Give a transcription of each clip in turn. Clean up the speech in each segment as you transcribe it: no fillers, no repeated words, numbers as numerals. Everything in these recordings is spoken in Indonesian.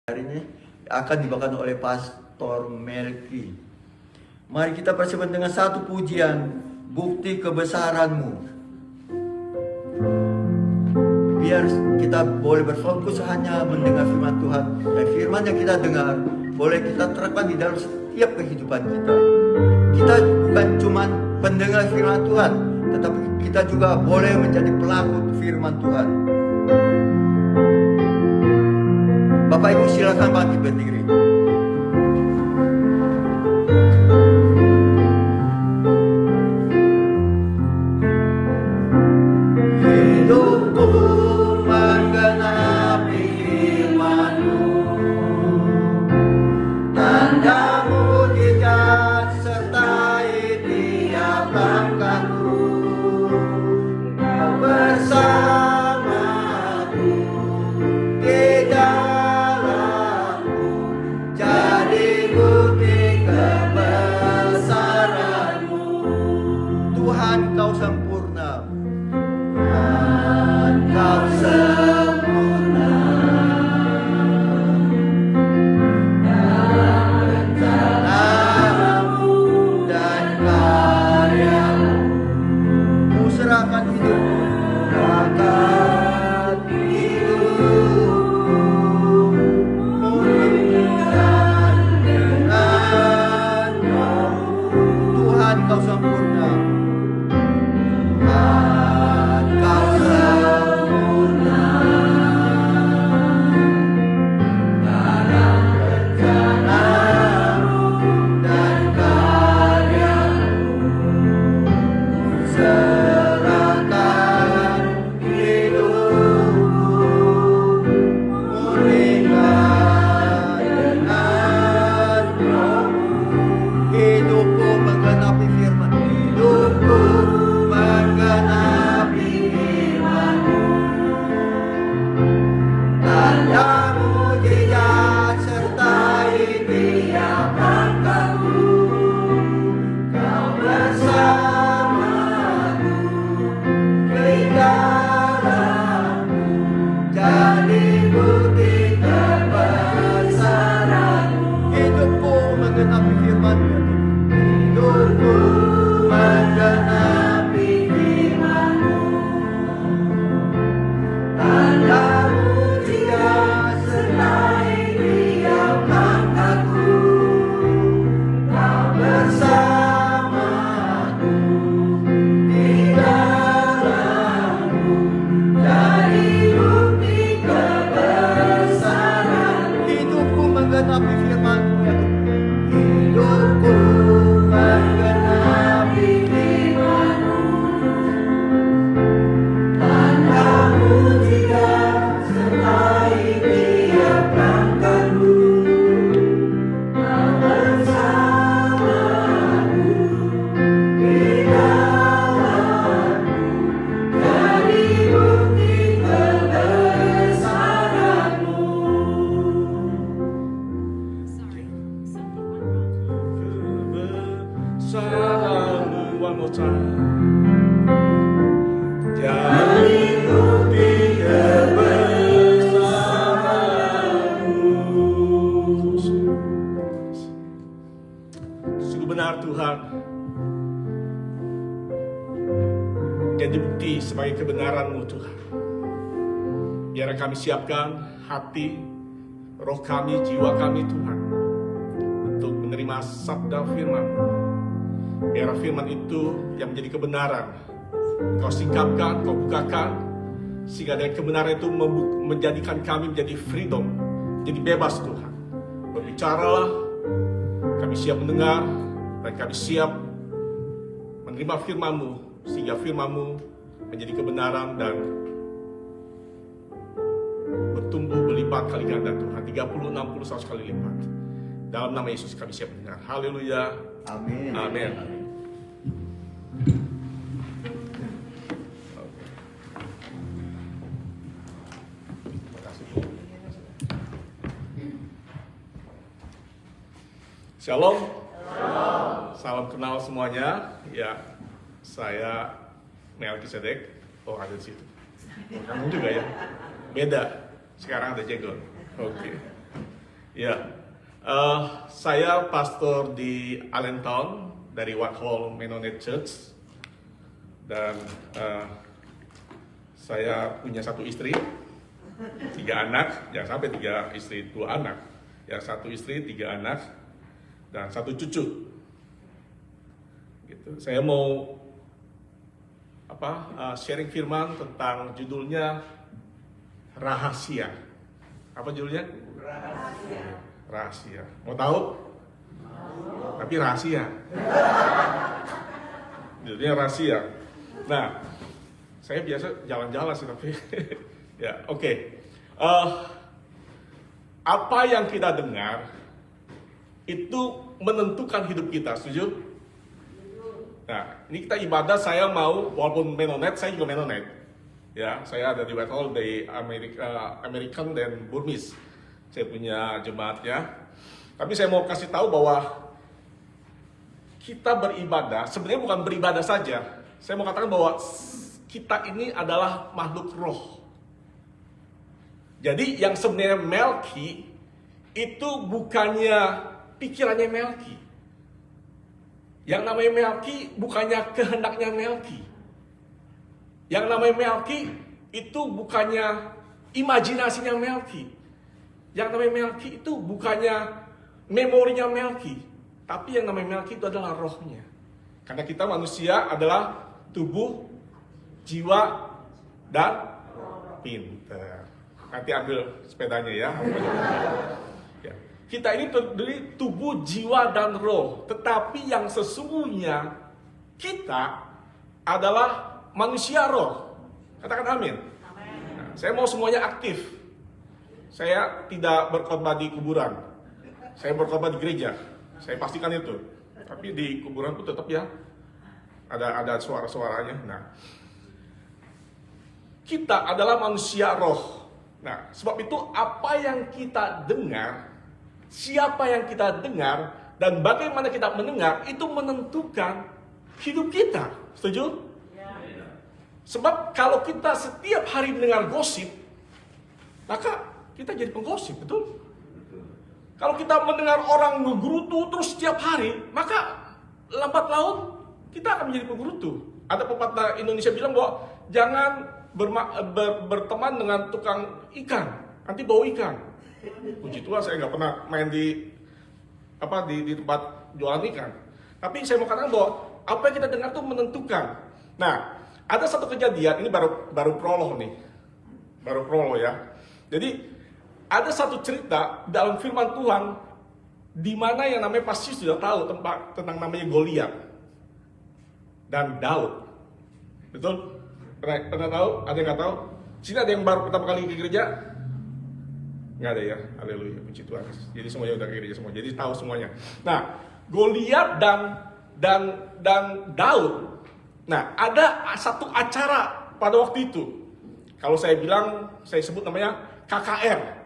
Hari ini akan dibawakan oleh Pastor Melki. Mari kita persiapkan dengan satu pujian, bukti kebesaran-Mu. Biar kita boleh berfokus hanya mendengar firman Tuhan. Dan firman yang kita dengar boleh kita terapkan di dalam setiap kehidupan kita. Kita bukan cuma pendengar firman Tuhan, tetapi kita juga boleh menjadi pelaku firman Tuhan. Bapak Ibu silakan bangkit berdiri. Hidupku menggenapi firman-Mu, tanda mujizat sertai tiap langkahku. Kau bersamaku di dalamku, jadi bukti kebesaran-Mu. Tuhan, Kau sempurna. Kau sempurna dalam rencana-Mu dan karya-Mu. Ku serahkan hidupku, serahkan hidupku, murnikan dengan Roh-Mu. Tuhan, Kau sempurna. Hidupku menggenapi firman, hidupku menggenapi firman-Mu, tanda mujizat sertai tiap langkahku. Kau bersamaku di dalamku, jadi bukti kebesaran-Mu. Hidupku menggenapi firman-Mu, hidupku menggenapi firman-Mu, tanda mujizat sertai tiap langkahku. Kau bersamaku di dalamku, jadi bukti kebesaran. Hidupku menggenapi firman-Mu, hidupku menggenapi firman-Mu, tanda mujizat sertai tiap langkahku. Kau bersamaku di dalamku, jadi bukti kebesaran-Mu. Kebesaran-Mu, one more time. Jadi bukti kebesaran-Mu. Sungguh benar Tuhan. Jadi bukti sebagai kebenaran-Mu Tuhan. Biar kami siapkan hati, roh kami, jiwa kami Tuhan, untuk menerima sabda firman-Mu. Biar firman itu yang menjadi kebenaran Kau singkapkan, Kau bukakan, sehingga dari kebenaran itu menjadikan kami menjadi freedom, jadi bebas Tuhan. Berbicaralah, kami siap mendengar, dan kami siap menerima firman-Mu, sehingga firman-Mu menjadi kebenaran dan bertumbuh berlipat kali ganda Tuhan, 30, 60, 100 kali lipat. Dalam nama Yesus kami siap mendengar. Haleluya. Amin. Amin. Shalom. Salam kenal semuanya. Ya, saya Melkisedek. Oh, ada di situ. Kamu juga ya? Beda. Sekarang ada jenggot. Oke. Ya, saya pastor di Allentown dari Whitehall Mennonite Church, dan saya punya 1 istri, 3 anak, jangan sampai 3 istri 2 anak, ya 1 istri 3 anak dan 1 cucu. Gitu. Saya mau sharing firman tentang judulnya rahasia. Apa judulnya? Rahasia. Mau tahu? Tapi rahasia. Judulnya rahasia. Nah, saya biasa jalan-jalan sih tapi ya oke. Apa yang kita dengar itu menentukan hidup kita, setuju? Nah, ini kita ibadah, saya mau walaupun Mennonite, saya juga Mennonite. Ya, saya ada di Whitehall dari American dan Burmese. Saya punya jemaatnya. Tapi saya mau kasih tahu bahwa kita beribadah, sebenarnya bukan beribadah saja. Saya mau katakan bahwa kita ini adalah makhluk roh. Jadi yang sebenarnya Melki itu bukannya pikirannya Melki. Yang namanya Melki bukannya kehendaknya Melki. Yang namanya Melki itu bukannya imajinasinya Melki. Yang namanya Melki itu bukannya memorinya Melki. Tapi yang namanya Melki itu adalah rohnya. Karena kita manusia adalah tubuh, jiwa, dan pinter. Nanti ambil sepedanya ya. Ya. Kita ini terdiri tubuh, jiwa, dan roh. Tetapi yang sesungguhnya kita adalah manusia roh. Katakan amin. Nah, saya mau semuanya aktif. Saya tidak berkhotbah di kuburan. Saya berkhotbah di gereja. Saya pastikan itu. Tapi di kuburan pun tetap ya ada suara-suaranya. Nah, kita adalah manusia roh. Nah, sebab itu apa yang kita dengar, siapa yang kita dengar, dan bagaimana kita mendengar itu menentukan hidup kita. Setuju? Sebab kalau kita setiap hari mendengar gosip, maka kita jadi penggosip, betul? Kalau kita mendengar orang menggerutu terus setiap hari, maka lambat laun kita akan menjadi penggerutu. Ada pepatah Indonesia bilang bahwa jangan berteman dengan tukang ikan, nanti bau ikan. Puji Tuhan saya nggak pernah main di tempat jualan ikan. Tapi saya mau katakan bahwa apa yang kita dengar itu menentukan. Nah, ada satu kejadian, ini baru prolog nih, baru prolog ya. Jadi ada satu cerita dalam firman Tuhan di mana yang namanya pasti sudah tahu tentang namanya Goliat dan Daud. Betul? Pernah tahu? Ada yang nggak tahu? Sini ada yang baru pertama kali ke gereja? Nggak ada ya? Haleluya, puji Tuhan. Jadi semuanya udah ke gereja semua. Jadi tahu semuanya. Nah, Goliat dan Daud. Nah, ada satu acara pada waktu itu. Kalau saya bilang, saya sebut namanya KKR.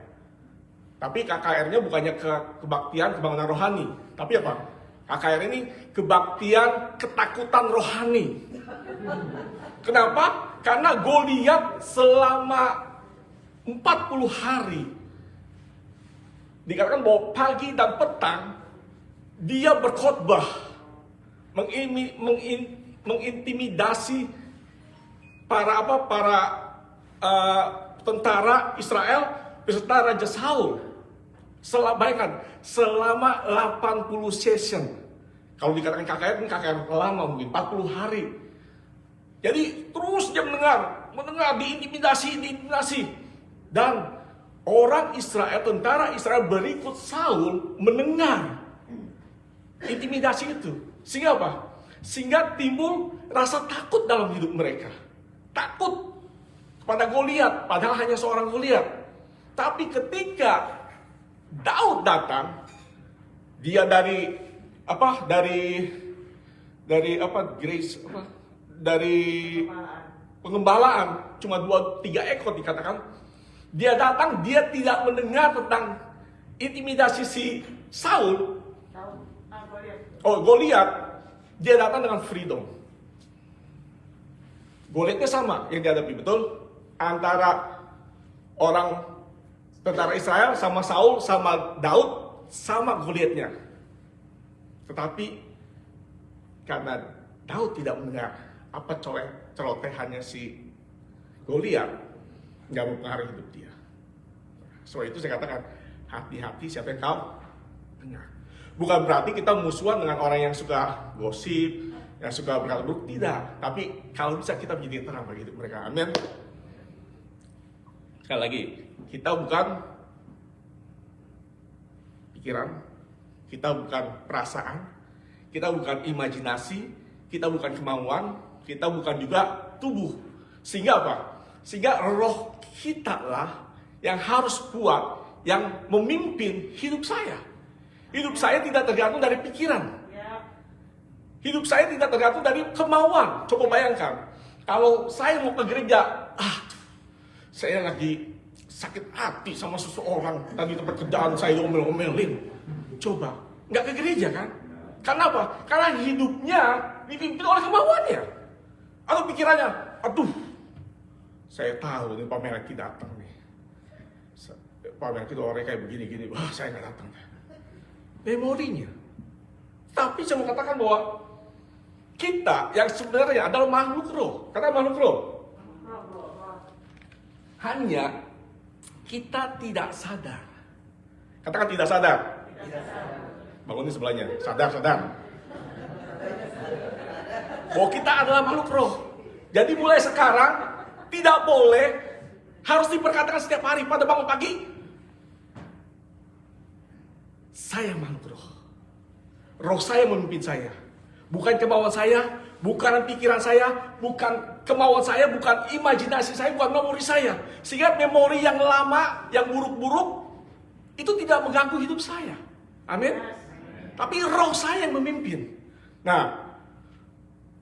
Tapi KKR-nya bukannya kebaktian kebangunan rohani. Tapi apa? KKR ini kebaktian ketakutan rohani. Kenapa? Karena Goliat selama 40 hari. Dikatakan bahwa pagi dan petang dia berkhotbah. Mengintimidasi para tentara Israel beserta Raja Saul. Selama 80 session. Kalau dikatakan KKR, ini KKR lama mungkin 40 hari. Jadi terus dia mendengar diintimidasi. Dan orang Israel, tentara Israel berikut Saul mendengar intimidasi itu. Sehingga apa? Sehingga timbul rasa takut dalam hidup mereka. Takut kepada Goliat, padahal hanya seorang Goliat. Tapi ketika Daud datang, dia dari pengembalaan, cuma 2-3 ekor dikatakan. Dia datang, dia tidak mendengar tentang intimidasi si Saul. Goliat, dia datang dengan freedom. Goliatnya sama yang dihadapi, betul? Antara orang tentara Israel sama Saul, sama Daud, sama Goliatnya. Tetapi karena Daud tidak mendengar apa celotehannya si Goliat, nggak mempengaruhi hidup dia. Sebab itu saya katakan, hati-hati siapa yang kau dengar. Bukan berarti kita musuhan dengan orang yang suka gosip, yang suka berkata buruk, tidak. Tapi kalau bisa kita menjadi terang bagi hidup mereka. Amin. Sekali lagi, kita bukan pikiran, kita bukan perasaan, kita bukan imajinasi, kita bukan kemauan, kita bukan juga tubuh. Sehingga apa? Sehingga roh kita lah yang harus kuat, yang memimpin hidup saya. Hidup saya tidak tergantung dari pikiran. Hidup saya tidak tergantung dari kemauan. Coba bayangkan, kalau saya mau ke gereja, saya lagi sakit hati sama seseorang, tadi tempat kerjaan saya omel-omelin. Coba, nggak ke gereja kan? Karena apa? Karena hidupnya dipimpin oleh kemauannya. Atau pikirannya, aduh, saya tahu nih Pak Melki datang nih. Pak Melki itu orangnya kayak begini-gini, wah saya nggak datang. Memorinya. Tapi saya mau katakan bahwa kita yang sebenarnya adalah makhluk roh. Kata makhluk roh. Hanya kita tidak sadar. Katakan tidak sadar. Bangunin sebelahnya. Sadar. Bahwa kita adalah makhluk roh. Jadi mulai sekarang tidak boleh harus diperkatakan setiap hari pada bangun pagi. Saya makhluk roh. Roh saya memimpin saya. Bukan kemauan saya, bukan pikiran saya, bukan kemauan saya, bukan imajinasi saya, bukan memori saya. Sehingga memori yang lama, yang buruk-buruk, itu tidak mengganggu hidup saya. Amin. Tapi roh saya yang memimpin. Nah,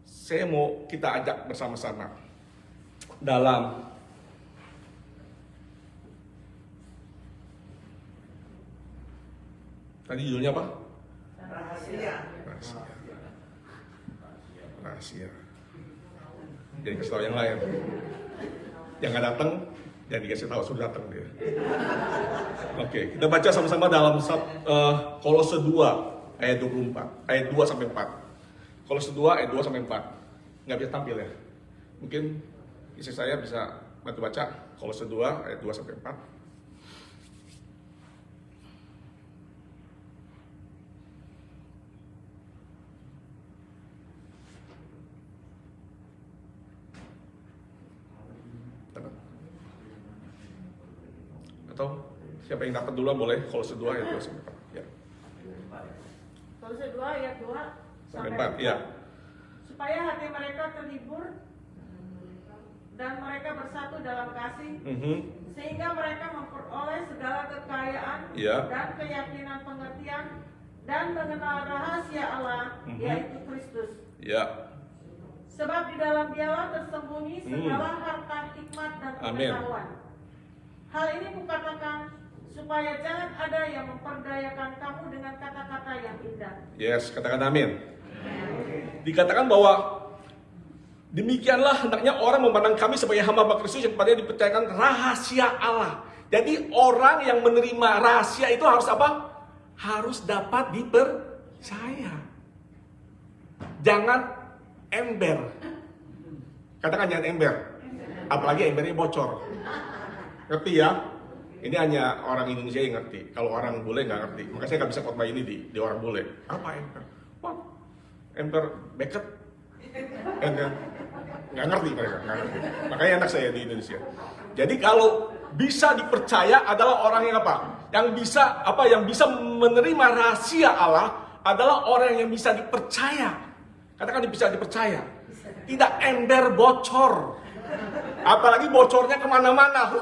saya mau kita ajak bersama-sama dalam tadi judulnya apa? Rahasia. Jadi kasih tahu yang lain. Yang nggak datang, jadi kasih tahu sudah datang dia. Oke, kita baca sama-sama dalam Kolose 2 ayat 24, ayat 2 sampai 4. Kolose 2 ayat 2 sampai 4. Nggak bisa tampil ya. Mungkin istri saya bisa bantu baca Kolose 2 ayat 2 sampai 4. Atau siapa yang dapat duluan boleh Kolose 2 ayat 2 sampai 4. Ya. Kolose 2 ayat 2 Sampai 4, ya. Supaya hati mereka terhibur dan mereka bersatu dalam kasih, sehingga mereka memperoleh segala kekayaan dan keyakinan pengertian dan mengenal rahasia Allah, yaitu Kristus. Ya. Sebab di dalam Dialah tersembunyi segala harta hikmat dan pengetahuan. Hal ini kukatakan supaya jangan ada yang memperdayakan kamu dengan kata-kata yang indah. Yes, katakan amin. Dikatakan bahwa demikianlah hendaknya orang memandang kami sebagai hamba Kristus yang kepadanya dipercayakan rahasia Allah. Jadi orang yang menerima rahasia itu harus apa? Harus dapat dipercaya. Jangan ember. Katakan jangan ember. Apalagi embernya bocor. Ngerti ya? Ini hanya orang Indonesia yang ngerti. Kalau orang bule nggak ngerti. Makanya saya nggak bisa khotbah ini di orang bule. Apa ember? Wah, ember Beckett. Nggak ngerti mereka. Nggak ngerti. Makanya anak saya di Indonesia. Jadi kalau bisa dipercaya adalah orang yang apa? Yang bisa menerima rahasia Allah adalah orang yang bisa dipercaya. Katakan bisa dipercaya. Tidak ember bocor. Apalagi bocornya kemana-mana.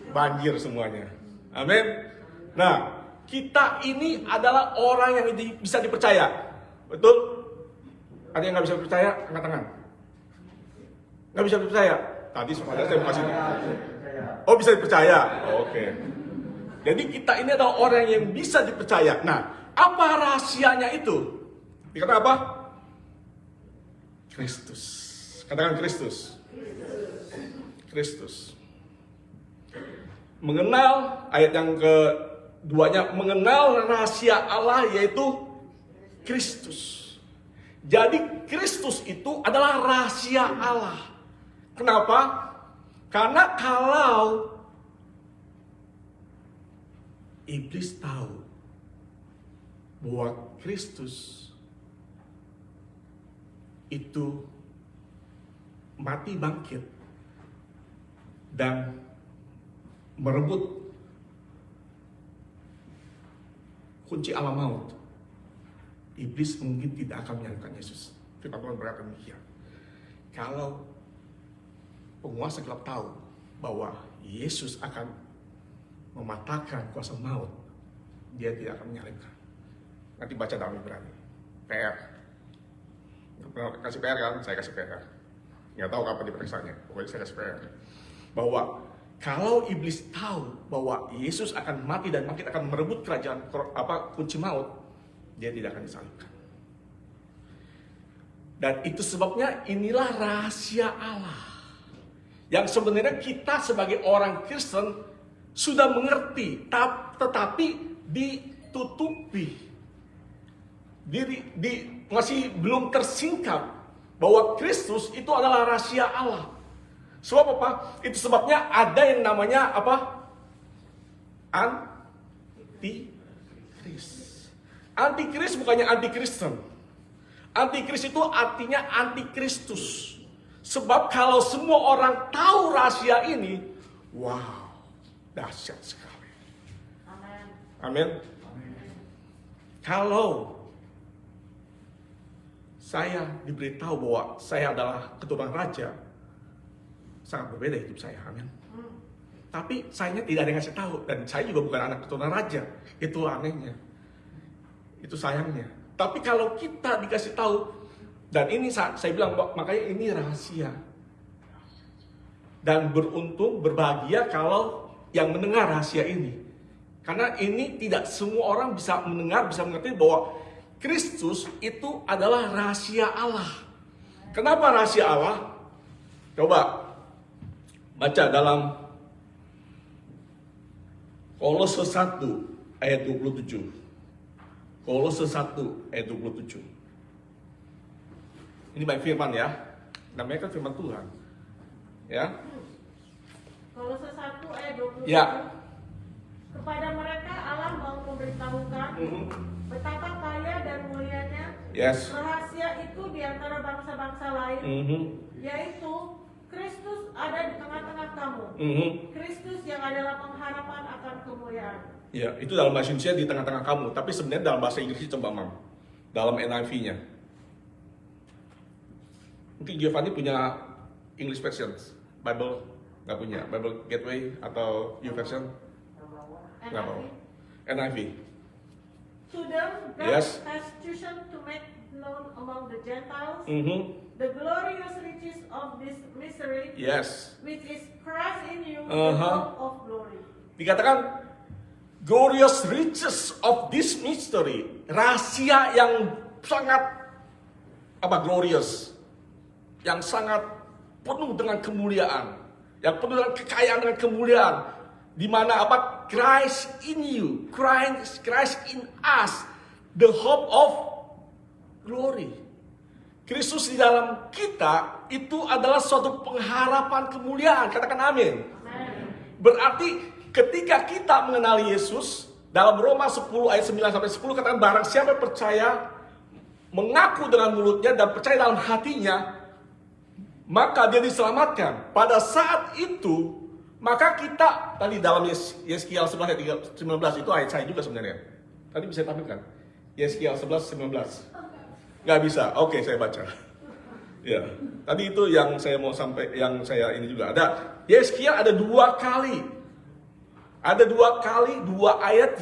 Banjir semuanya. Amin. Nah, kita ini adalah orang yang bisa dipercaya. Betul? Ada yang nggak bisa dipercaya? Angkat tangan. Nggak bisa dipercaya? Tadi semuanya saya mau kasih. Oh, bisa dipercaya? Oke. Jadi kita ini adalah orang yang bisa dipercaya. Nah, apa rahasianya itu? Dikatakan apa? Kristus. Katakan Kristus. Kristus. mengenal, ayat yang keduanya, mengenal rahasia Allah yaitu Kristus. Jadi Kristus itu adalah rahasia Allah. Kenapa? Karena kalau iblis tahu bahwa Kristus itu mati bangkit dan merebut kunci Allah maut, iblis mungkin tidak akan menyalibkan Yesus. Firman Tuhan berkata demikian. Kalau penguasa gelap tahu bahwa Yesus akan mematahkan kuasa maut, dia tidak akan menyalibkan. Nanti baca dalam Ibrani. PR. Kasih PR kan? Saya kasih PR. Nggak tahu kapan diperiksanya. Pokoknya saya kasih PR. Bahwa kalau iblis tahu bahwa Yesus akan mati dan bangkit akan merebut kerajaan kunci maut, dia tidak akan disalibkan. Dan itu sebabnya inilah rahasia Allah. Yang sebenarnya kita sebagai orang Kristen sudah mengerti, tetapi ditutupi. Masih belum tersingkap bahwa Kristus itu adalah rahasia Allah. Sebab apa? Itu sebabnya ada yang namanya apa? Antikris. Antikris bukannya anti-Kristen. Antikris itu artinya anti-Kristus. Sebab kalau semua orang tahu rahasia ini, wow, dahsyat sekali. Amin. Kalau saya diberitahu bahwa saya adalah keturunan raja, sangat berbeda hidup saya. Amin. Tapi sayangnya tidak ada yang ngasih tahu, dan saya juga bukan anak keturunan raja. Itu anehnya. Itu sayangnya. Tapi kalau kita dikasih tahu, dan ini saya bilang, makanya ini rahasia. Dan beruntung, berbahagia kalau yang mendengar rahasia ini. Karena ini tidak semua orang bisa mendengar, bisa mengerti bahwa Kristus itu adalah rahasia Allah. Kenapa rahasia Allah? Coba baca dalam Kolose 1 ayat 27. Kolose 1 ayat 27. Ini baik firman ya. Namanya kan firman Tuhan. Ya. Kolose 1 ayat 27. Ya. Kepada mereka Allah mau memberitahukan betapa kaya dan mulianya rahasia itu di antara bangsa-bangsa lain, yaitu Kristus ada di tengah-tengah kamu. Kristus yang adalah pengharapan akan kemuliaan. Ya, itu dalam bahasa Indonesia di tengah-tengah kamu, tapi sebenarnya dalam bahasa Inggris coba Mam. Dalam NIV-nya. Mungkin Giovanni punya English version, Bible nggak punya, Bible Gateway atau YouVersion? Nggak mau. NIV. To them God has chosen to make known among the Gentiles the glorious riches of this mystery, which is Christ in you, the hope of glory. Dikatakan glorious riches of this mystery, rahasia yang sangat glorious, yang sangat penuh dengan kemuliaan, yang penuh dengan kekayaan dengan kemuliaan, di mana Christ in you, Christ in us, the hope of glory. Kristus di dalam kita itu adalah suatu pengharapan kemuliaan. Katakan amin. Berarti ketika kita mengenali Yesus, dalam Roma 10 ayat 9-10 katakan barang siapa percaya, mengaku dengan mulutnya dan percaya dalam hatinya, maka dia diselamatkan. Pada saat itu, maka kita, tadi dalam Yeskiel 11 ayat 19, itu ayat saya juga sebenarnya. Tadi bisa tampilkan. Yeskiel 11-19. Nggak bisa, oke saya baca. Ya, tadi itu yang saya mau sampai, yang saya ini juga ada. Yeskiel ada 2 kali. Ada 2 kali, 2 ayat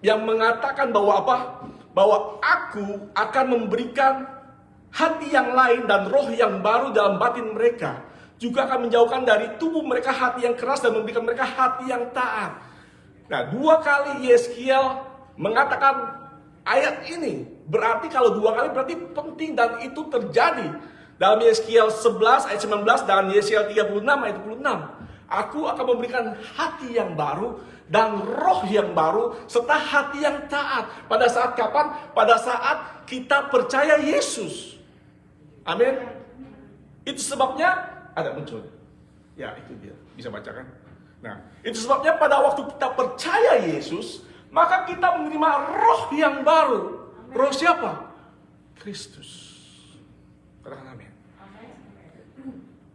yang mengatakan bahwa bahwa aku akan memberikan hati yang lain dan roh yang baru dalam batin mereka. Juga akan menjauhkan dari tubuh mereka hati yang keras dan memberikan mereka hati yang taat. Nah, 2 kali Yeskiel mengatakan ayat ini. Berarti kalau 2 kali berarti penting dan itu terjadi. Dalam Yeskiel 11 ayat 19 dan Yeskiel 36 ayat 26. Aku akan memberikan hati yang baru dan roh yang baru serta hati yang taat. Pada saat kapan? Pada saat kita percaya Yesus. Amin. Itu sebabnya ada muncul. Ya, itu dia. Bisa bacakan. Nah, itu sebabnya pada waktu kita percaya Yesus, maka kita menerima roh yang baru. Roh siapa? Kristus. Katakan amin.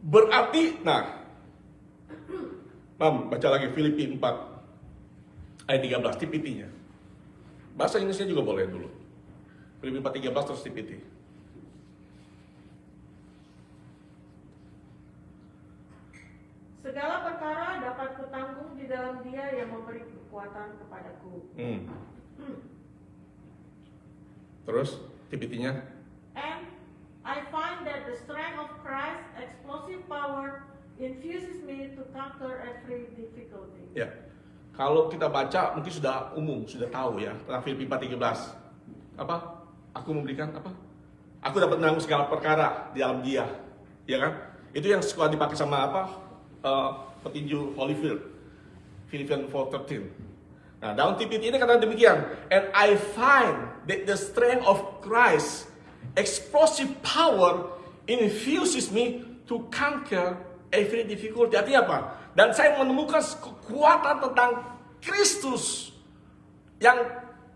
Berarti, Mam, baca lagi Filipi 4 ayat 13, TPT-nya. Bahasa Inggrisnya juga boleh dulu. Filipi 4:13 terus TPT. Segala perkara dapat kutanggung di dalam Dia yang memberi kekuatan kepadaku. Terus TPT-nya. And I find that the strength of Christ's explosive power infuses me to conquer every difficulty. Ya. Kalau kita baca mungkin sudah umum, sudah tahu ya tentang Filipi 4:13. Apa? Aku memberikan apa? Aku dapat menanggung segala perkara di dalam Dia. Ya kan? Itu yang suka dipakai sama apa? Petinju Holyfield. Philippians 4:13. Nah, dalam TPT ini kata demikian, and I find that the strength of Christ explosive power infuses me to conquer every difficulty. Artinya apa? Dan saya menemukan kekuatan tentang Kristus yang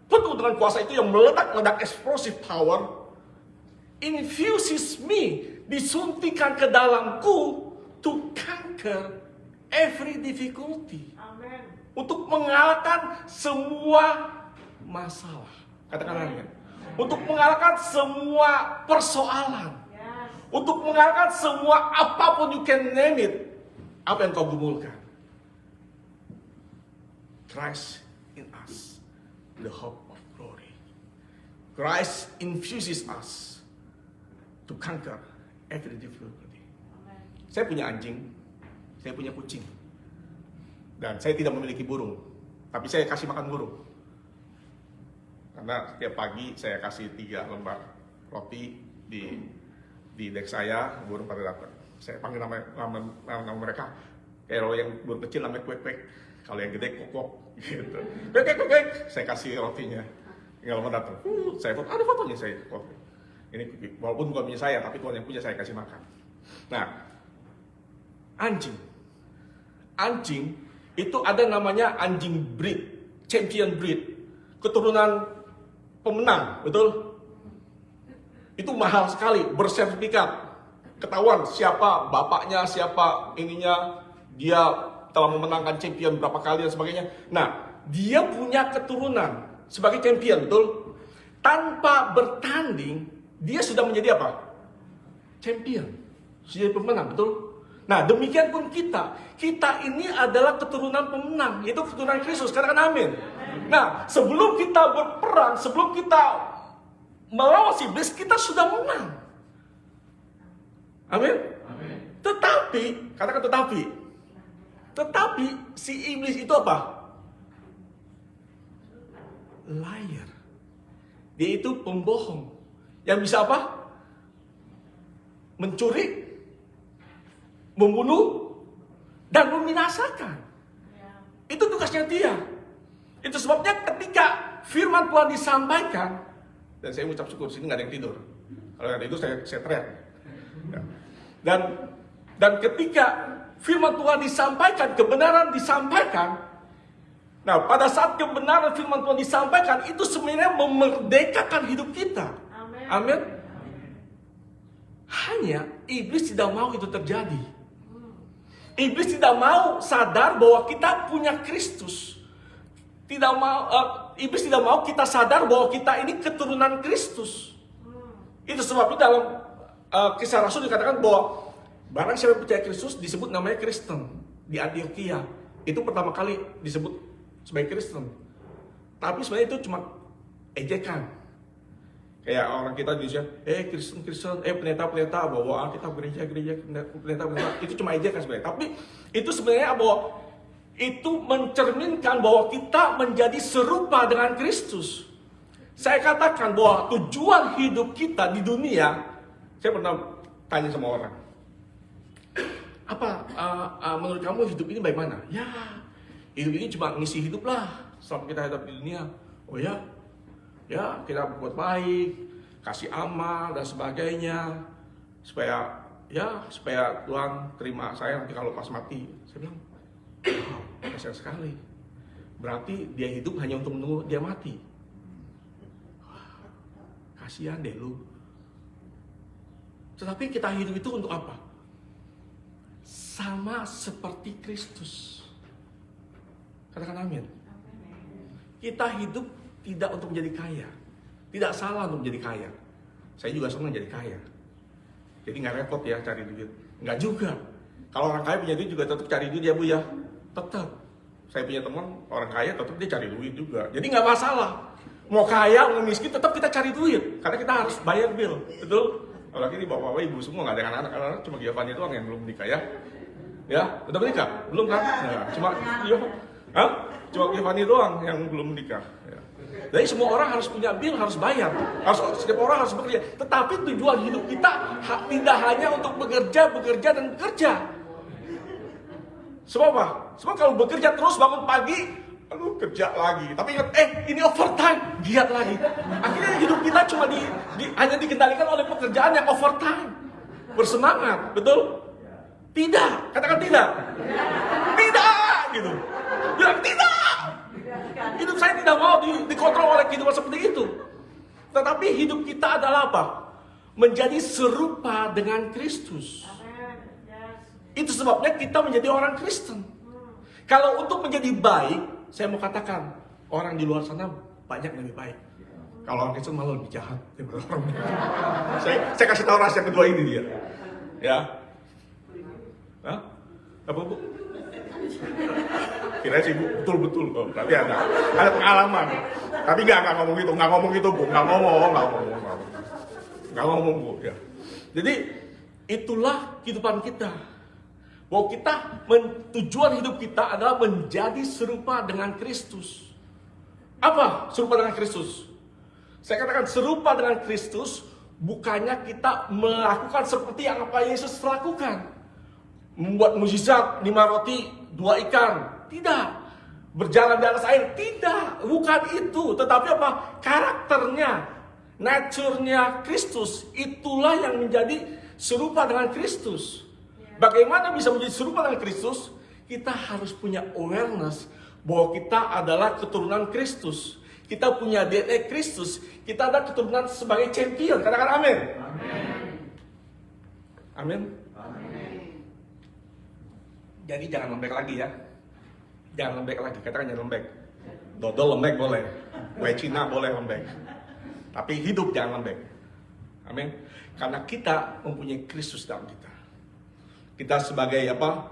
penuh dengan kuasa itu, yang meledak-ledak explosive power, infuses me, disuntikan ke dalamku to conquer every difficulty. Amen. Untuk mengalahkan semua masalah. Katakan amin. Untuk mengalahkan semua persoalan. Yes. Untuk mengalahkan semua apapun, you can name it. Apa yang kau gumulkan? Christ in us, the hope of glory. Christ infuses us to conquer every difficulty. Amen. Saya punya anjing, saya punya kucing. Dan saya tidak memiliki burung, tapi saya kasih makan burung. Karena setiap pagi saya kasih 3 lembar roti di dek saya, burung pada datang. Saya panggil nama mereka. Kalau yang burung kecil namanya kuek-kuek, kalau yang gede kok gitu. Kuek-kuek, saya kasih rotinya. Tinggal lama datang. Saya foto, ada fotonya saya. Ini walaupun bukan punya saya, tapi Tuhan yang punya, saya kasih makan. Nah, anjing itu ada namanya anjing breed, champion breed, keturunan pemenang, betul? Itu mahal sekali, bersertifikat, ketahuan siapa bapaknya, siapa ininya, dia telah memenangkan champion berapa kali dan sebagainya. Nah, dia punya keturunan sebagai champion, betul? Tanpa bertanding, dia sudah menjadi apa? Champion, sudah jadi pemenang, betul? Nah, demikian pun kita ini adalah keturunan pemenang, yaitu keturunan Kristus. Katakan amin. Nah, sebelum kita berperang, sebelum kita melawan iblis, kita sudah menang. Amin. Tetapi, katakan tetapi si iblis itu apa? Liar. Dia itu pembohong. Yang bisa apa? Mencuri, membunuh, dan membinasakan. Itu tugasnya dia. Itu sebabnya ketika firman Tuhan disampaikan, dan saya mengucap syukur, sini nggak ada yang tidur. Kalau ada itu saya teriak. Dan ketika firman Tuhan disampaikan, kebenaran disampaikan. Nah, pada saat kebenaran firman Tuhan disampaikan, itu sebenarnya memerdekakan hidup kita. Amin. Hanya iblis tidak mau itu terjadi. Iblis tidak mau sadar bahwa kita punya Kristus. Iblis tidak mau kita sadar bahwa kita ini keturunan Kristus. Itu sebabnya dalam Kisah Rasul dikatakan bahwa barang siapa yang percaya Kristus disebut namanya Kristen di Antioquia. Itu pertama kali disebut sebagai Kristen. Tapi sebenarnya itu cuma ejekan. Kayak orang kita di Indonesia, Kristen, pendeta bahwa kita gereja, pendeta. Itu cuma ejekan sebenarnya. Tapi itu sebenarnya bahwa itu mencerminkan bahwa kita menjadi serupa dengan Kristus. Saya katakan bahwa tujuan hidup kita di dunia, saya pernah tanya sama orang, Apa menurut kamu hidup ini bagaimana? Ya, hidup ini cuma ngisi hidup lah selama kita hidup di dunia. Oh ya, ya kita buat baik, kasih amal dan sebagainya, supaya Tuhan terima saya nanti kalau pas mati. Saya bilang, wow, kasihan sekali. Berarti dia hidup hanya untuk menunggu dia mati. Wah, kasihan deh lu. Tetapi kita hidup itu untuk apa? Sama seperti Kristus. Katakan amin. Kita hidup tidak untuk menjadi kaya. Tidak salah untuk menjadi kaya. Saya juga senang jadi kaya. Jadi nggak repot ya cari duit. Nggak juga. Kalau orang kaya punya duit juga tetap cari duit ya Bu ya. Tetap. Saya punya teman orang kaya tetap dia cari duit juga. Jadi nggak masalah. Mau kaya, mau miskin tetap kita cari duit. Karena kita harus bayar bill. Betul? Apalagi ini bapak-bapak ibu semua nggak ada anak-anak. Cuma Giovanni doang yang belum nikah ya. Ya, udah menikah? Belum kan? Nah, cuma Giovanni doang yang belum menikah. Ya. Jadi semua orang harus punya bill, harus bayar. Setiap orang harus bekerja. Tetapi tujuan hidup kita tidak hanya untuk bekerja dan bekerja. Sebab apa? Sebab kalau bekerja terus bangun pagi, lalu kerja lagi. Tapi ingat, ini overtime, giat lagi. Akhirnya hidup kita cuma hanya dikendalikan oleh pekerjaan yang overtime. Bersemangat, betul? Tidak, katakan tidak. Tidak, gitu. Bilang tidak. Hidup saya tidak mau dikontrol oleh kehidupan seperti itu. Tetapi hidup kita adalah apa? Menjadi serupa dengan Kristus. Itu sebabnya kita menjadi orang Kristen. Kalau untuk menjadi baik, saya mau katakan, orang di luar sana banyak lebih baik. Kalau orang Kristen malah lebih jahat daripada orang. Saya kasih tahu rahasia kedua ini dia. Ya. Hah? Apa Bu? Kira sih Bu, betul-betul. Oh, berarti ada pengalaman. Tapi nggak ngomong gitu Bu, nggak ngomong Bu. Ya. Jadi itulah kehidupan kita. Bahwa tujuan hidup kita adalah menjadi serupa dengan Kristus. Apa serupa dengan Kristus? Saya katakan serupa dengan Kristus bukannya kita melakukan seperti yang apa Yesus lakukan. Membuat mukjizat 5 roti 2 ikan. Tidak. Berjalan di atas air. Tidak. Bukan itu. Tetapi apa? Karakternya. Nature-nya Kristus. Itulah yang menjadi serupa dengan Kristus. Bagaimana bisa menjadi serupa dengan Kristus? Kita harus punya awareness bahwa kita adalah keturunan Kristus. Kita punya DNA Kristus. Kita ada keturunan sebagai champion. Katakan amin. Amin. Jadi jangan lembek lagi ya. Jangan lembek lagi. Katakan jangan lembek. Dodol lembek boleh. Kue Cina boleh lembek. Tapi hidup jangan lembek. Amin. Karena kita mempunyai Kristus dalam kita. Kita sebagai apa?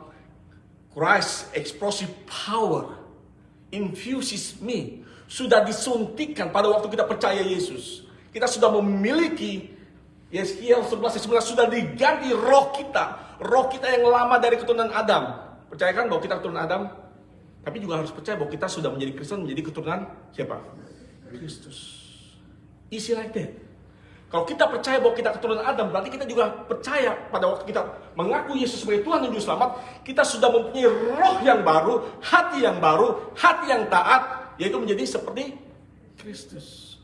Christ explosive power infuses me. Sudah disuntikan pada waktu kita percaya Yesus. Kita sudah memiliki Yeskiel 11:11 sudah diganti roh kita. Roh kita yang lama dari keturunan Adam. Percayakan bahwa kita keturunan Adam. Tapi juga harus percaya bahwa kita sudah menjadi Kristen, menjadi keturunan siapa? Kristus. Easy like that. Kalau kita percaya bahwa kita keturunan Adam, berarti kita juga percaya pada waktu kita mengaku Yesus sebagai Tuhan dan Juru Selamat, kita sudah mempunyai roh yang baru, hati yang taat, yaitu menjadi seperti Kristus.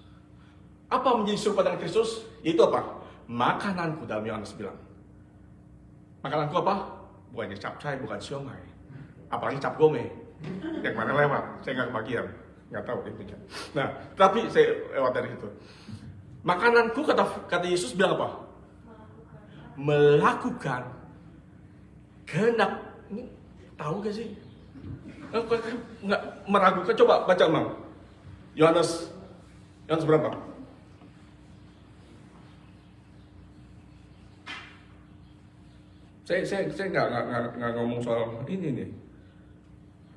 Apa menjadi serupa dengan Kristus? Yaitu apa? Makananku dalam Yohanes bilang. Makananku apa? Bukannya capcay, bukan siomay. Apalagi cap gome. Yang mana lewat? Saya nggak kebagian. Nggak tahu intinya. Nah, tapi saya lewat dari situ. Makananku kata Yesus bilang apa? Melakukan kehendak. Ini tahu gak sih? Nggak meragukan. Coba baca Mang. Yohanes berapa? Saya nggak ngomong soal ini nih.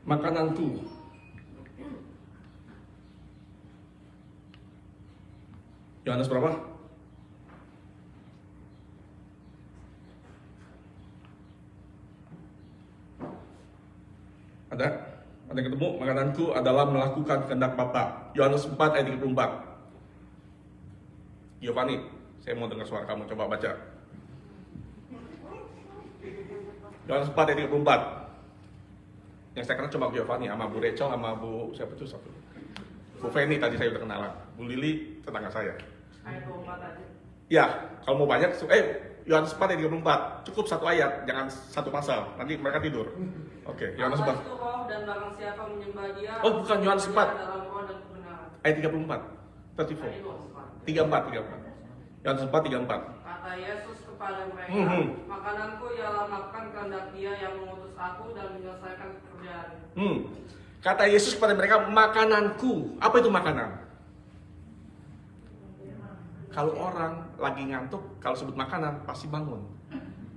Makananku. Yohanes berapa? Ada yang ketemu? Makananku adalah melakukan kehendak Bapa. Yohanes 4 ayat 34. Giovanni, saya mau dengar suara kamu, coba baca. Yohanes 4 ayat 34. Yang saya kenal cuma Bu Giovanni sama Bu Rachel sama Bu siapa tuh satu. Bu Feni tadi saya udah kenalan. Bu Lili tetangga saya. Ayat 24 aja. Ya, kalau mau banyak, Yohanes 4 ayat 34. Cukup satu ayat, jangan satu pasal. Nanti mereka tidur. Oke, Yohanes 4. Allah itu roh dan barang siapa menyembah dia. Oh, bukan Yohanes 4. Dalam roh dan kebenaran. Ayat 34. 34. Yohanes 4 34. Kata Yesus kepada mereka, makananku ialah makan kehendak Dia yang mengutus aku dan menyelesaikan pekerjaan. Kata Yesus kepada mereka, makananku. Apa itu makanan? Kalau orang lagi ngantuk, kalau sebut makanan pasti bangun.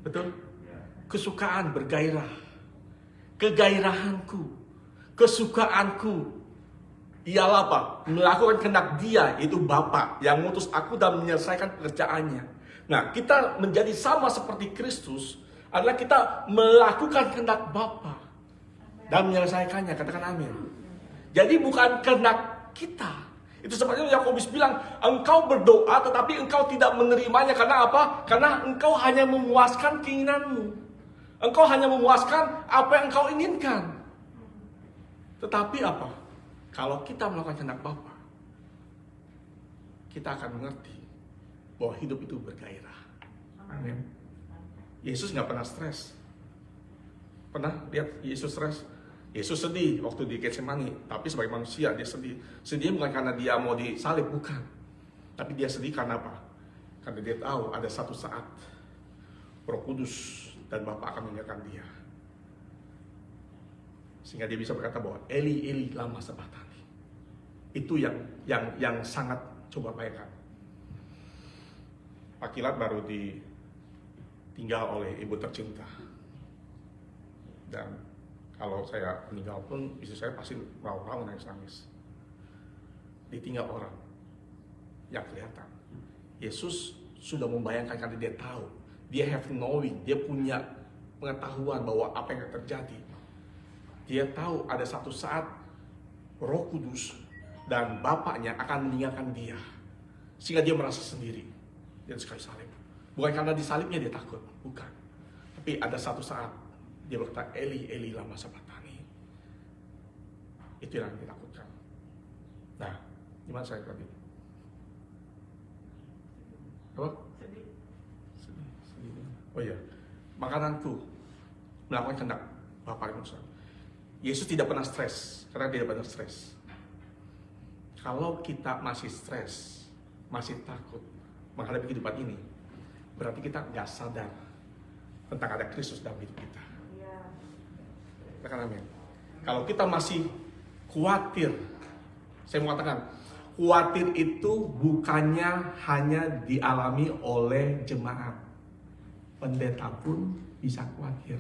Betul? Kesukaan bergairah. Kegairahanku, kesukaanku ialah apa? Melakukan kehendak Dia, yaitu Bapa yang mengutus aku dan menyelesaikan pekerjaannya. Nah, kita menjadi sama seperti Kristus adalah kita melakukan kehendak Bapa dan menyelesaikannya. Katakan amin. Jadi bukan kehendak kita. Itu sebabnya Yakobus bilang, engkau berdoa tetapi engkau tidak menerimanya. Karena apa? Karena engkau hanya memuaskan keinginanmu. Engkau hanya memuaskan apa yang engkau inginkan. Tetapi apa? Kalau kita melakukan kehendak Bapa, kita akan mengerti bahwa hidup itu bergairah. Amin. Yesus nggak pernah stres. Pernah lihat Yesus stres? Yesus sedih waktu di Getsemani, tapi sebagai manusia dia sedih. Sedih bukan karena dia mau disalib, bukan. Tapi dia sedih karena apa? Karena dia tahu ada satu saat Roh Kudus dan Bapa akan meninggalkan dia. Sehingga dia bisa berkata bahwa Eli Eli lama sabachthani. Itu yang sangat coba bayangkan. Pak Kilat baru ditinggal oleh ibu tercinta. Dan kalau saya meninggal pun istri saya pasti raung-raung nangis-nangis. Ditinggal orang yang kelihatan. Yesus sudah membayangkan karena dia tahu. Dia have knowing, dia punya pengetahuan bahwa apa yang akan terjadi. Dia tahu ada satu saat Roh Kudus dan Bapaknya akan meninggalkan dia. Sehingga dia merasa sendiri. Dia sekali salib. Bukan karena disalibnya dia takut, bukan. Tapi ada satu saat dia berkata, Eli, Eli, lama sabachthani. Itu yang ditakutkan. Nah, gimana saya tadi? Apa? Sedih. Oh iya, makananku melakukan kehendak Bapa yang besar. Yesus tidak pernah stres, karena dia tidak pernah stres. Kalau kita masih stres, masih takut menghadapi kehidupan ini, berarti kita nggak sadar tentang ada Kristus dalam hidup kita. Amin. Kalau kita masih khawatir, saya mau katakan, khawatir itu bukannya hanya dialami oleh jemaat. Pendeta pun bisa khawatir.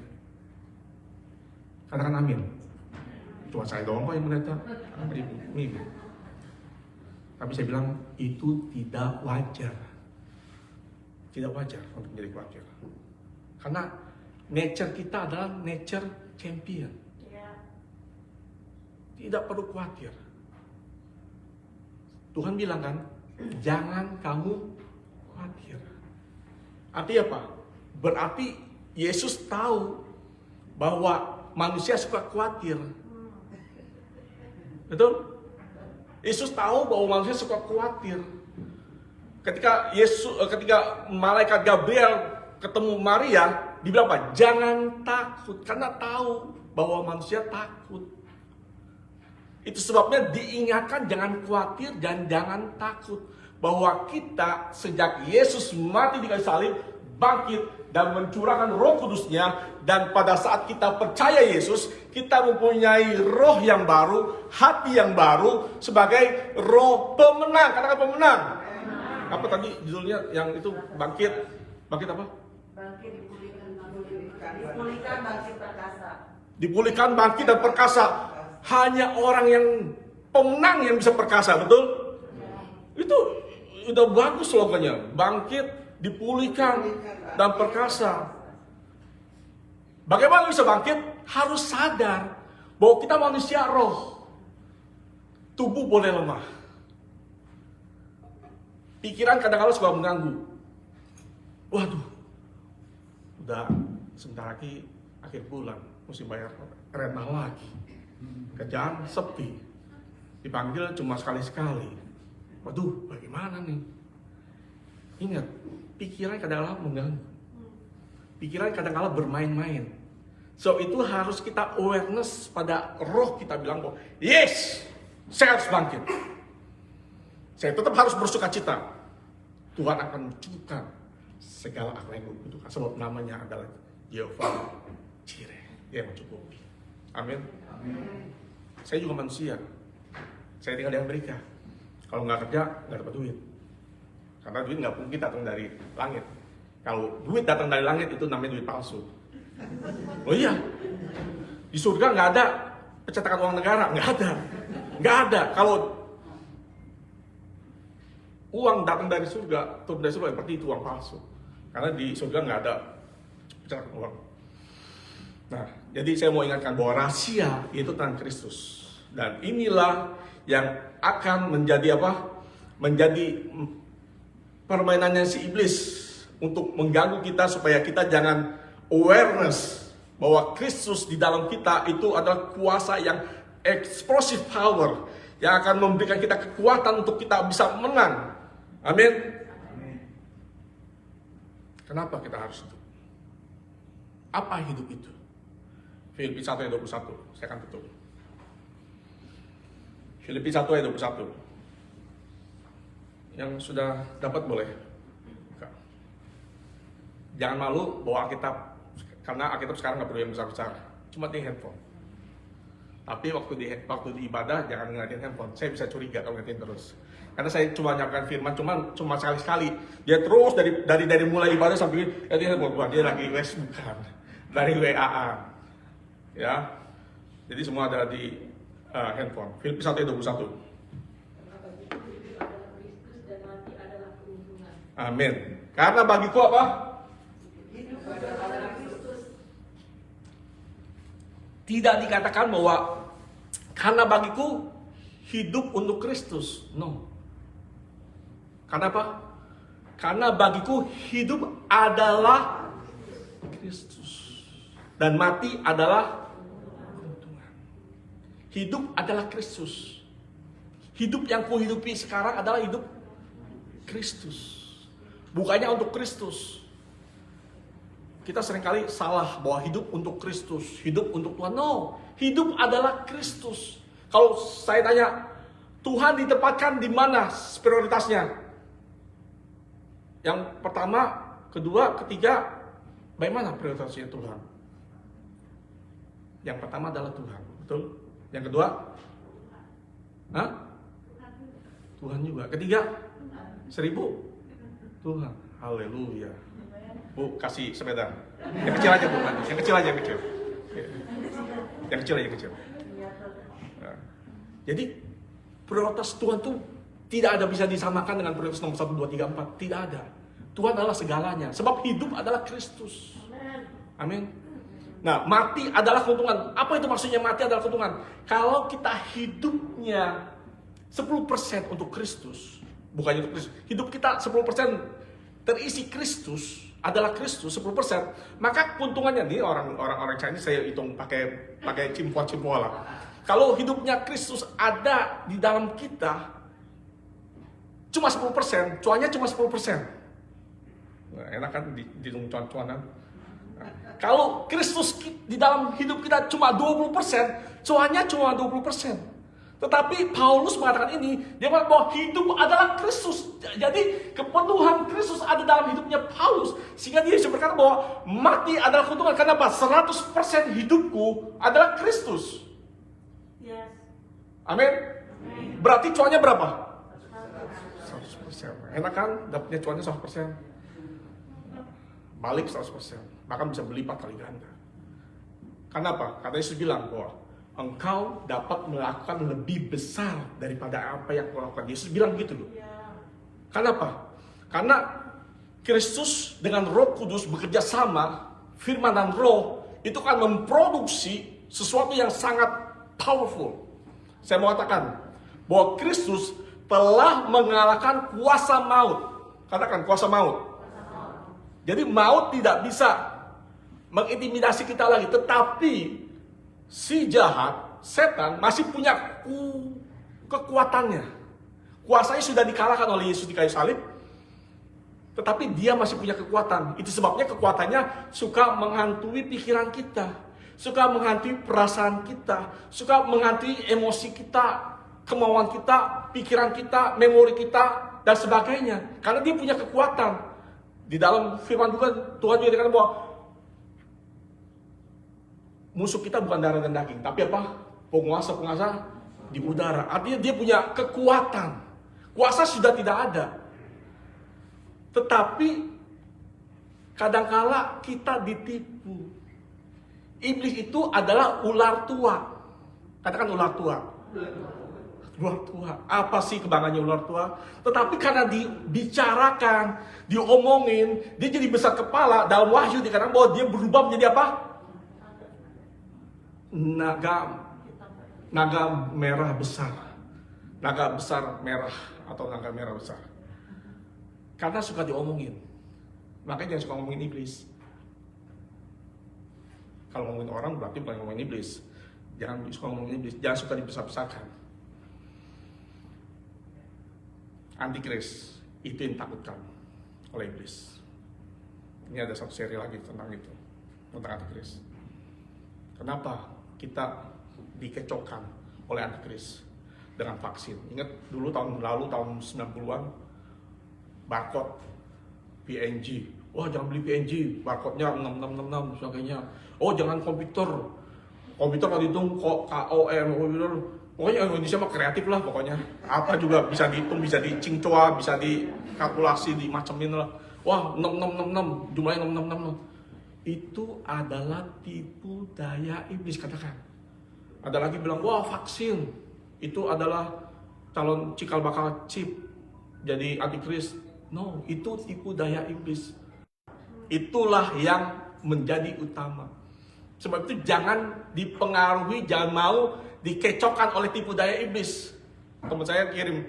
Katakan amin. Cuma saya doang kok yang pendeta. Tapi saya bilang itu tidak wajar. Tidak wajar untuk menjadi khawatir. Karena nature kita adalah nature champion. Tidak perlu khawatir. Tuhan bilang kan, jangan kamu khawatir. Artinya apa? Berarti Yesus tahu bahwa manusia suka khawatir. Betul? Yesus tahu bahwa manusia suka khawatir. Ketika malaikat Gabriel ketemu Maria, dibilang apa? Jangan takut, karena tahu bahwa manusia takut. Itu sebabnya diingatkan jangan khawatir dan jangan takut. Bahwa kita sejak Yesus mati di kayu salib, bangkit dan mencurahkan Roh Kudusnya. Dan pada saat kita percaya Yesus, kita mempunyai roh yang baru, hati yang baru, sebagai roh pemenang. Katakan pemenang. Apa tadi judulnya yang itu bangkit? Bangkit apa? Bangkit, dipulihkan, bangkit perkasa. Dipulihkan, bangkit dan perkasa. Hanya orang yang pemenang yang bisa perkasa, betul? Itu udah bagus slogannya. Bangkit, dipulihkan, dan perkasa. Bagaimana bisa bangkit? Harus sadar bahwa kita manusia roh. Tubuh boleh lemah. Pikiran kadang-kadang suka mengganggu. Waduh, udah sebentar lagi akhir bulan mesti bayar rental lagi, kerjaan sepi, dipanggil cuma sekali-sekali. Waduh, bagaimana nih? Ingat, pikiran kadang-kala mengganggu, pikiran kadang-kala bermain-main. So itu harus kita awareness pada roh kita bilang bahwa yes, saya harus bangkit. Saya tetap harus bersuka cita. Tuhan akan mencukupkan segala apa yang dibutuhkan. Sebab namanya adalah Jehovah Jireh. Dia mencukupi. Amin. Saya juga manusia. Saya tinggal di Amerika. Kalau nggak kerja, nggak dapat duit. Karena duit nggak mungkin datang dari langit. Kalau duit datang dari langit itu namanya duit palsu. Oh iya, di surga nggak ada pencetakan uang negara, nggak ada. Kalau uang datang dari surga, turun dari surga, seperti itu uang palsu. Karena di surga nggak ada pencetakan uang. Nah, jadi saya mau ingatkan bahwa rahasia itu tentang Kristus. Dan inilah yang akan menjadi apa? Menjadi permainannya si iblis untuk mengganggu kita supaya kita jangan awareness bahwa Kristus di dalam kita itu adalah kuasa yang explosive power yang akan memberikan kita kekuatan untuk kita bisa menang. Amin. Kenapa kita harus hidup? Apa hidup itu? Filipi 1 ayat 21. Saya akan tutup. Filipi 1 ayat 21. Yang sudah dapat boleh. Jangan malu bawa Alkitab, karena Alkitab sekarang nggak perlu yang besar-besar, cuma di handphone. Tapi waktu di ibadah jangan ngeliatin handphone. Saya bisa curiga kalau ngeliatin terus. Karena saya cuma nyampaikan firman, cuma sekali-sekali. Dia terus dari mulai ibadah sampai ngeliatin handphone. Wah, dia lagi bukan, dari WA. Ya, jadi semua ada di handphone. Filipi 1 ayat 21. Amin. Karena bagiku apa? Tidak dikatakan bahwa karena bagiku hidup untuk Kristus. No. Karena apa? Karena bagiku hidup adalah Kristus. Dan mati adalah keuntungan. Hidup adalah Kristus. Hidup yang kuhidupi sekarang adalah hidup Kristus. Bukannya untuk Kristus. Kita seringkali salah bahwa hidup untuk Kristus, hidup untuk Tuhan. No, hidup adalah Kristus. Kalau saya tanya, Tuhan ditempatkan di mana prioritasnya? Yang pertama, kedua, ketiga, bagaimana prioritasnya Tuhan? Yang pertama adalah Tuhan, betul? Yang kedua, Tuhan juga. Ketiga, 1000, Tuhan. Haleluya. Bu, kasih sepeda. Yang kecil aja, Bu. Yang kecil aja, yang kecil. Yang kecil aja, yang kecil. Nah, jadi, prioritas Tuhan tuh tidak ada bisa disamakan dengan prioritas nomor 1, 2, 3, 4. Tidak ada. Tuhan adalah segalanya. Sebab hidup adalah Kristus. Amin. Nah, mati adalah keuntungan. Apa itu maksudnya mati adalah keuntungan? Kalau kita hidupnya 10% untuk Kristus, bukannya untuk Kristus. Hidup kita 10% terisi Kristus, adalah Kristus 10%, maka keuntungannya nih orang Chinese saya hitung pakai cimpo lah. Kalau hidupnya Kristus ada di dalam kita cuma 10%, cuannya cuma 10%. Nah, enak kan dihitung cuan-cuanan. Kalau Kristus di dalam hidup kita cuma 20%, cuannya cuma 20%. Tetapi Paulus mengatakan ini, dia mengatakan bahwa hidup adalah Kristus. Jadi kepenuhan Kristus ada dalam hidupnya Paulus. Sehingga dia bisa berkata bahwa mati adalah keuntungan. Karena apa? 100% hidupku adalah Kristus. Yes. Amin. Berarti cuannya berapa? 100%. Enak kan? Dapatnya cuannya 100%. Balik 100%. Bahkan bisa berlipat kali ganda. Karena apa? Karena Yesus bilang bahwa engkau dapat melakukan lebih besar daripada apa yang kau lakukan. Yesus bilang gitu loh. Kenapa? Karena Kristus dengan Roh Kudus bekerja sama, firman dan roh itu akan memproduksi sesuatu yang sangat powerful. Saya mau katakan bahwa Kristus telah mengalahkan kuasa maut. Katakan kuasa maut. Jadi maut tidak bisa mengintimidasi kita lagi. Tetapi si jahat, setan masih punya kekuatannya. Kuasanya sudah dikalahkan oleh Yesus di kayu salib. Tetapi dia masih punya kekuatan. Itu sebabnya kekuatannya suka menghantui pikiran kita. Suka menghantui perasaan kita. Suka menghantui emosi kita, kemauan kita, pikiran kita, memori kita, dan sebagainya. Karena dia punya kekuatan. Di dalam firman Tuhan juga dikatakan bahwa musuh kita bukan darah dan daging. Tapi apa? Penguasa-penguasa di udara. Artinya dia punya kekuatan. Kuasa sudah tidak ada. Tetapi kadangkala kita ditipu. Iblis itu adalah ular tua. Katakan ular tua. Ular tua. Apa sih kebanggaannya ular tua? Tetapi karena dibicarakan, diomongin, dia jadi besar kepala. Dalam Wahyu dikatakan bahwa dia berubah menjadi apa? Naga merah besar. Naga besar merah atau naga merah besar. Karena suka diomongin. Makanya jangan suka ngomongin iblis. Kalau ngomongin orang berarti bukan ngomongin iblis. Jangan suka ngomongin iblis. Jangan suka dibesar-besarkan. Antikris itu yang takutkan oleh iblis. Ini ada satu seri lagi tentang itu. Tentang antikris. Kenapa kita dikecohkan oleh antikris dengan vaksin? Ingat dulu tahun lalu, tahun 90-an, barcode PNG. Wah, jangan beli PNG, barcode-nya 6666 sebagainya. Oh, jangan komputer kalau dihitung kok KOM, komputer. Pokoknya Indonesia mah kreatif lah pokoknya. Apa juga bisa dihitung, bisa dicingcoa, bisa dikalkulasi, dimacemin lah. Wah, 6666, jumlahnya 6666. Itu adalah tipu daya iblis, katakan. Ada lagi bilang, wah vaksin itu adalah calon cikal bakal chip jadi antikris. No, itu tipu daya iblis. Itulah yang menjadi utama. Sebab itu jangan dipengaruhi, jangan mau dikecohkan oleh tipu daya iblis. Teman saya kirim,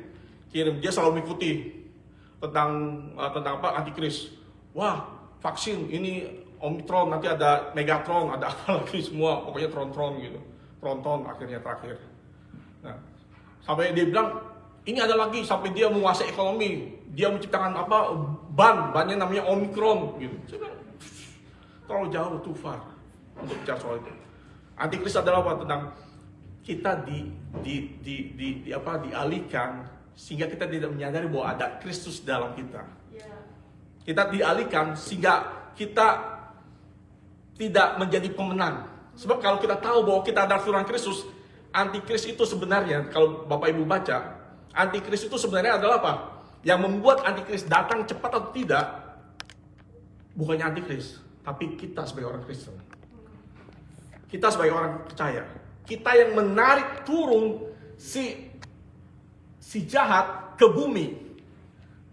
dia selalu mengikuti tentang apa antikris. Wah, vaksin ini Omikron, nanti ada Megatron, ada apa lagi semua, pokoknya Tron gitu. Tronton akhirnya terakhir. Nah, sampai dia bilang ini ada lagi, sampai dia menguasai ekonomi. Dia menciptakan apa? Bannya namanya Omikron gitu. Saya bilang, terlalu jauh, too far untuk bicara soal itu. Antikris adalah apa? Tentang kita dialihkan sehingga kita tidak menyadari bahwa ada Kristus dalam kita. Kita dialihkan sehingga kita tidak menjadi pemenang. Sebab kalau kita tahu bahwa kita ada Tuhan Kristus, antikris itu sebenarnya, kalau Bapak Ibu baca, antikris itu sebenarnya adalah apa? Yang membuat antikris datang cepat atau tidak, bukannya antikris, tapi kita sebagai orang Kristen. Kita sebagai orang percaya. Kita yang menarik turun si jahat ke bumi.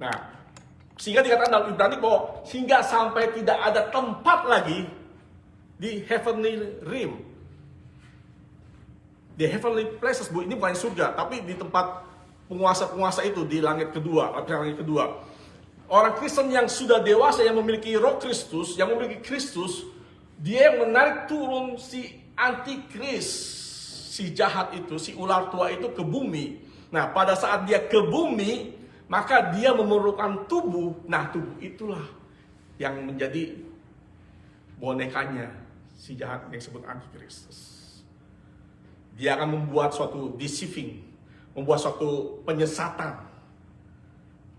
Nah, sehingga dikatakan dalam Ibrani bahwa sehingga sampai tidak ada tempat lagi di heavenly realm. Di heavenly places, Bu, ini bukan surga, tapi di tempat penguasa-penguasa itu di langit kedua, langit kedua. Orang Kristen yang sudah dewasa, yang memiliki roh Kristus, yang memiliki Kristus, dia yang menarik turun si antikris, si jahat itu, si ular tua itu ke bumi. Nah, pada saat dia ke bumi, maka dia memerlukan tubuh. Nah, tubuh itulah yang menjadi bonekanya si jahat yang disebut antikristus. Dia akan membuat suatu deceiving, membuat suatu penyesatan.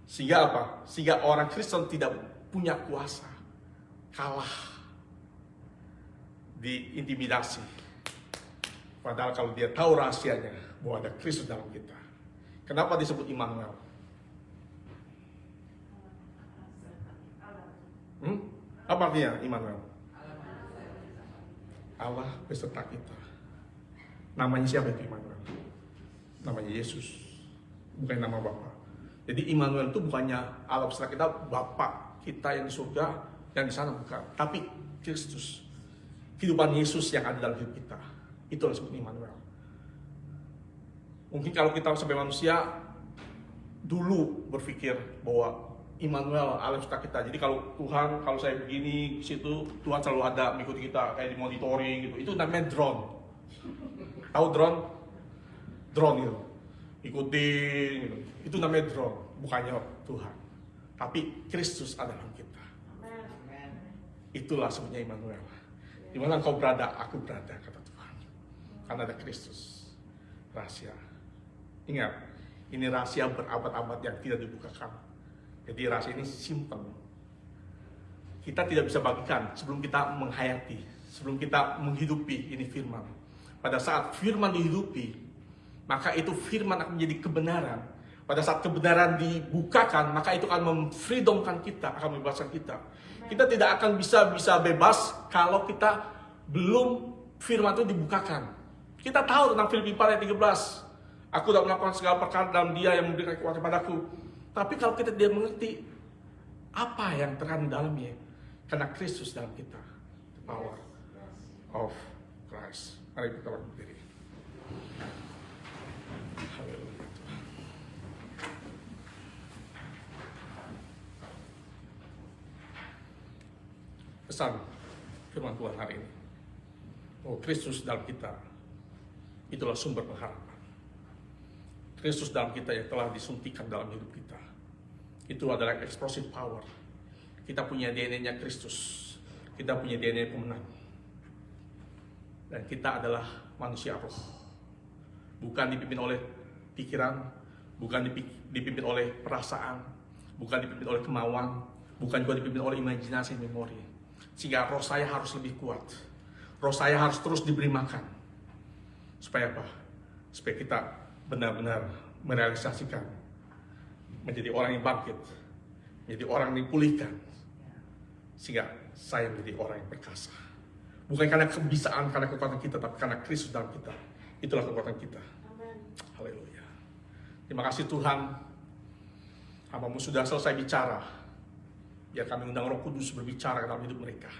Sehingga apa? Sehingga orang Kristen tidak punya kuasa. Kalah. Diintimidasi. Padahal kalau dia tahu rahasianya, bahwa ada Kristus dalam kita. Kenapa disebut Immanuel? Apa artinya Immanuel? Allah beserta kita. Namanya siapa itu Immanuel? Namanya Yesus, bukan nama Bapa. Jadi Immanuel itu bukannya Allah beserta kita, Bapa kita yang di surga, yang di sana bukan. Tapi Kristus, kehidupan Yesus yang ada dalam hidup kita. Itulah disebut Immanuel. Mungkin kalau kita sebagai manusia dulu berpikir bahwa Immanuel, alam semesta kita. Jadi kalau Tuhan, kalau saya begini, situ Tuhan selalu ada mengikuti kita, kayak di monitoring gitu. Itu namanya drone. Tahu drone? Drone itu. Ikutin gitu. Itu namanya drone, bukannya Tuhan. Tapi Kristus ada dalam kita. Itulah sebenarnya Immanuel. Di mana engkau berada, aku berada, kata Tuhan. Karena ada Kristus. Rahasia. Ingat, ini rahasia berabad-abad yang tidak dibukakan. Jadi rahasia ini simple. Kita tidak bisa bagikan sebelum kita menghayati, sebelum kita menghidupi ini firman. Pada saat firman dihidupi, maka itu firman akan menjadi kebenaran. Pada saat kebenaran dibukakan, maka itu akan memfreedomkan kita, akan membebaskan kita. Kita tidak akan bisa bebas kalau kita belum firman itu dibukakan. Kita tahu tentang Filipi 4 ayat 13. Aku dapat melakukan segala perkara dalam Dia yang memberikan kekuatan padaku. Tapi kalau kita tidak mengerti apa yang terkandung dalamnya, karena Kristus dalam kita, the power of Christ. Mari kita berdiri. Haleluya. Pesan firman Tuhan hari ini. Oh, Kristus dalam kita, itulah sumber pengharapan. Kristus dalam kita yang telah disuntikan dalam hidup kita. Itu adalah explosive power. Kita punya DNA-nya Kristus. Kita punya DNA pemenang. Dan kita adalah manusia roh. Bukan dipimpin oleh pikiran, bukan dipimpin oleh perasaan, bukan dipimpin oleh kemauan, bukan juga dipimpin oleh imajinasi memori. Sehingga roh saya harus lebih kuat. Roh saya harus terus diberi makan. Supaya apa? Supaya kita benar-benar merealisasikan menjadi orang yang bangkit, menjadi orang yang dipulihkan, sehingga saya menjadi orang yang perkasa. Bukan karena kebisaan, karena kekuatan kita, tapi karena Kristus dalam kita. Itulah kekuatan kita. Haleluya. Terima kasih Tuhan, hamba-Mu sudah selesai bicara. Biar kami undang Roh Kudus berbicara dalam hidup mereka.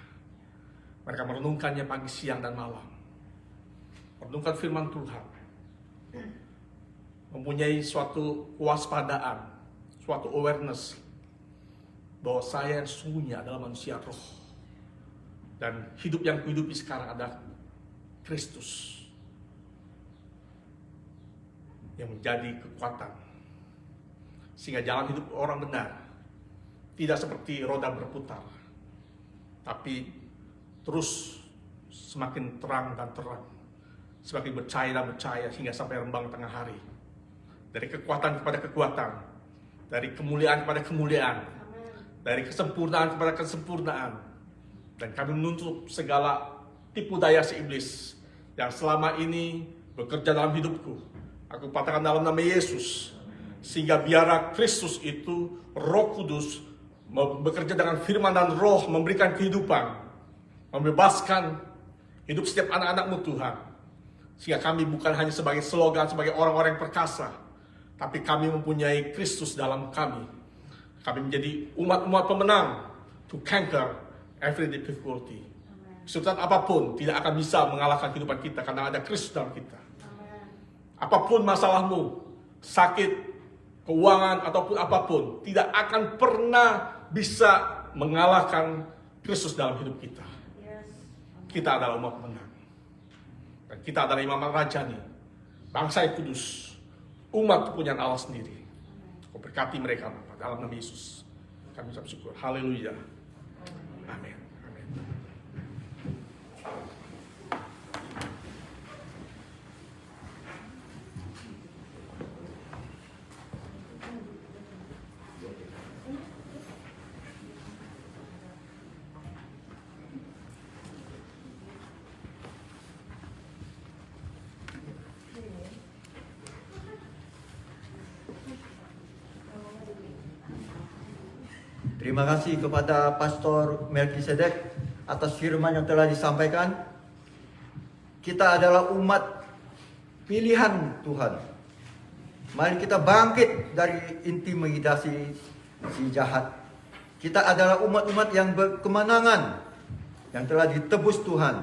Mereka merenungkannya pagi, siang, dan malam. Merenungkan firman Tuhan. Mempunyai suatu kewaspadaan, suatu awareness bahwa saya yang sesungguhnya adalah manusia roh. Dan hidup yang kuhidupi sekarang adalah Kristus yang menjadi kekuatan. Sehingga jalan hidup orang benar tidak seperti roda berputar, tapi terus semakin terang dan terang, semakin bercahaya dan bercahaya hingga sampai rembang tengah hari. Dari kekuatan kepada kekuatan, dari kemuliaan kepada kemuliaan, dari kesempurnaan kepada kesempurnaan. Dan kami menuntut segala tipu daya si iblis yang selama ini bekerja dalam hidupku. Aku patahkan dalam nama Yesus, sehingga biarlah Kristus itu, Roh Kudus, bekerja dengan firman dan roh, memberikan kehidupan, membebaskan hidup setiap anak-anak-Mu Tuhan. Sehingga kami bukan hanya sebagai slogan, sebagai orang-orang yang perkasa, tapi kami mempunyai Kristus dalam kami. Kami menjadi umat-umat pemenang to conquer every difficulty. Kesulitan apapun tidak akan bisa mengalahkan kehidupan kita karena ada Kristus dalam kita. Apapun masalahmu, sakit, keuangan, ataupun apapun, tidak akan pernah bisa mengalahkan Kristus dalam hidup kita. Kita adalah umat pemenang. Dan kita adalah imaman rajani, bangsa yang kudus, umat kepunyaan Allah sendiri. Kau berkati mereka Bapa, dalam nama Yesus. Kami ucap syukur. Haleluya. Amin. Amin. Terima kasih kepada Pastor Melkisedek atas firman yang telah disampaikan. Kita adalah umat pilihan Tuhan. Mari kita bangkit dari intimidasi si jahat. Kita adalah umat-umat yang berkemenangan, yang telah ditebus Tuhan.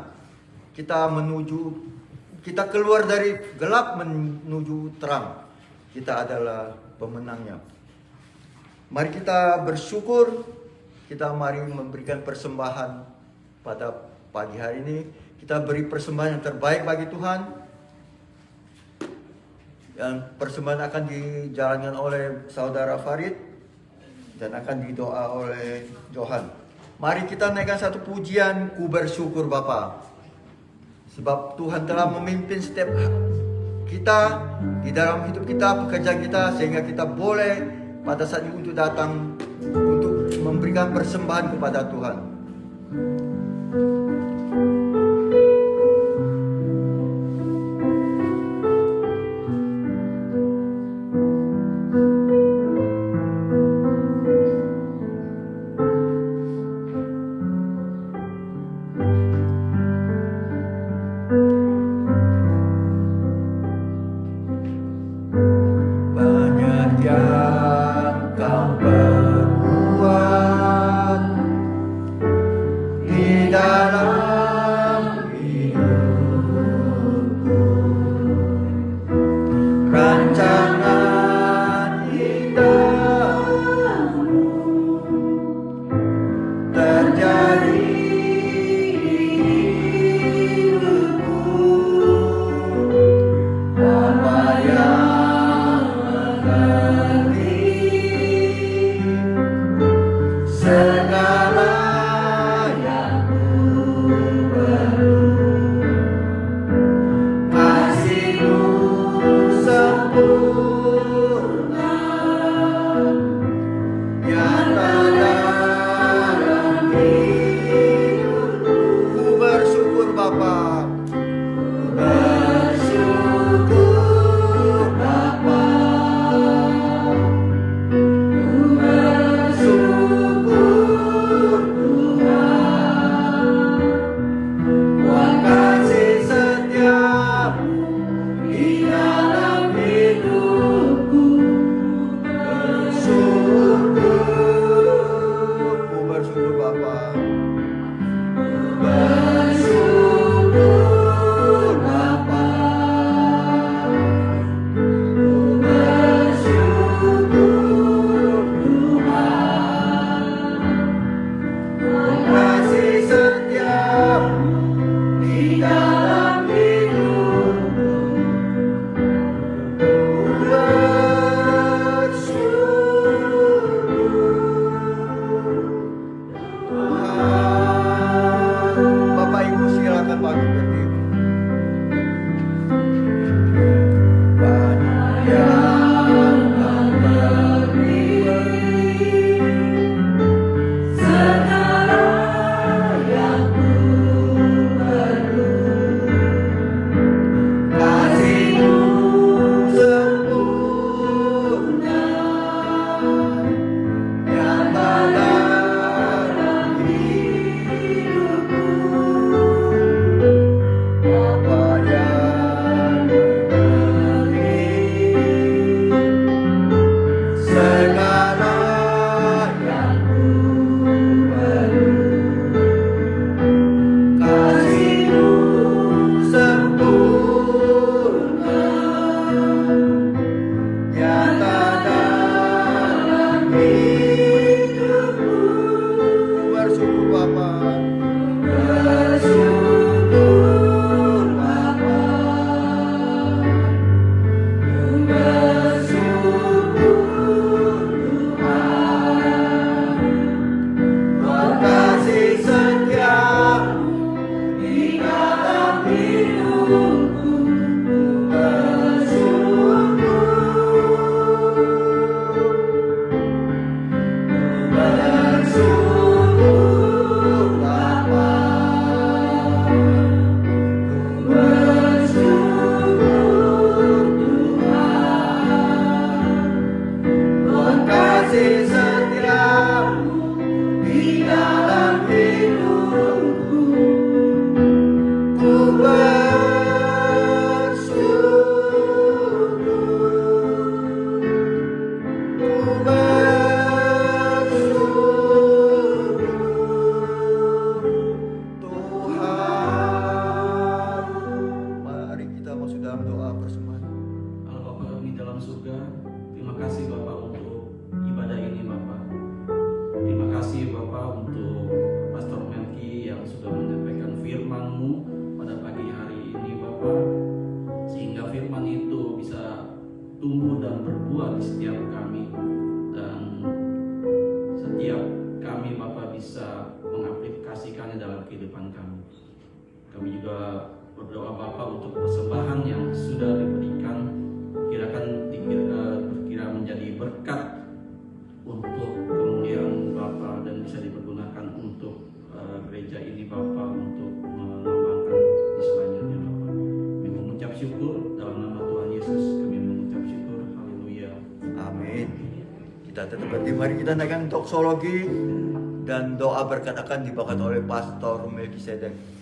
Kita keluar dari gelap menuju terang. Kita adalah pemenangnya. Mari kita bersyukur, kita mari memberikan persembahan pada pagi hari ini. Kita beri persembahan yang terbaik bagi Tuhan. Yang persembahan akan dijalankan oleh saudara Farid dan akan didoa oleh Johan. Mari kita naikkan satu pujian, ku bersyukur Bapa. Sebab Tuhan telah memimpin setiap kita di dalam hidup kita, pekerjaan kita, sehingga kita boleh pada saat ini untuk datang untuk memberikan persembahan kepada Tuhan. Yang kau perbuat di setiap kami, dan setiap kami Bapa bisa mengaplikasikannya dalam kehidupan kami. Kami juga berdoa Bapa untuk persembahan yang sudah diberikan, berkira menjadi berkat untuk kemuliaan Bapa dan bisa dipergunakan untuk gereja ini Bapa, untuk melambangkan di selanjutnya Bapa. Kami mengucap syukur dalam nama Tuhan Yesus, kami mengucap syukur. Haleluya. Amin. Kita tetap berdiri, mari kita naikkan doksologi dan doa berkat akan dibawakan oleh Pastor Melkisedek.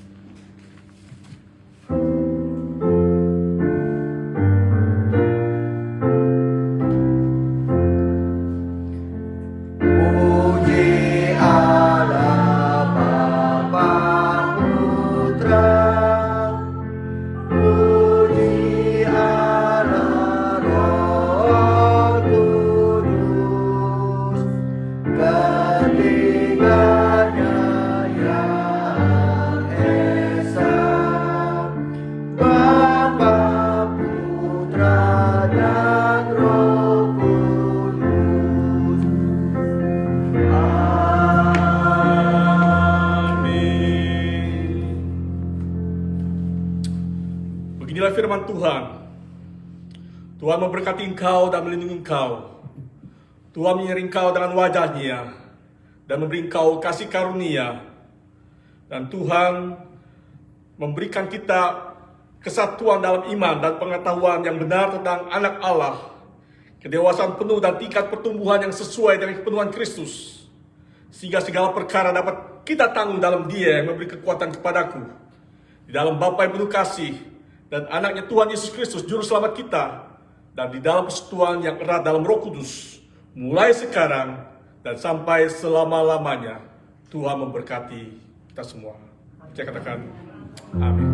Beginilah firman Tuhan. Tuhan memberkati engkau dan melindungi engkau. Tuhan menyering engkau dengan wajah-Nya dan memberi engkau kasih karunia. Dan Tuhan memberikan kita kesatuan dalam iman dan pengetahuan yang benar tentang anak Allah, kedewasaan penuh dan tingkat pertumbuhan yang sesuai dengan kepenuhan Kristus, sehingga segala perkara dapat kita tanggung dalam Dia yang memberi kekuatan kepadaku. Di dalam Bapa yang penuh kasih dan anaknya Tuhan Yesus Kristus juru selamat kita, dan di dalam persekutuan yang erat dalam Roh Kudus, mulai sekarang dan sampai selama-lamanya. Tuhan memberkati kita semua. Saya katakan amin.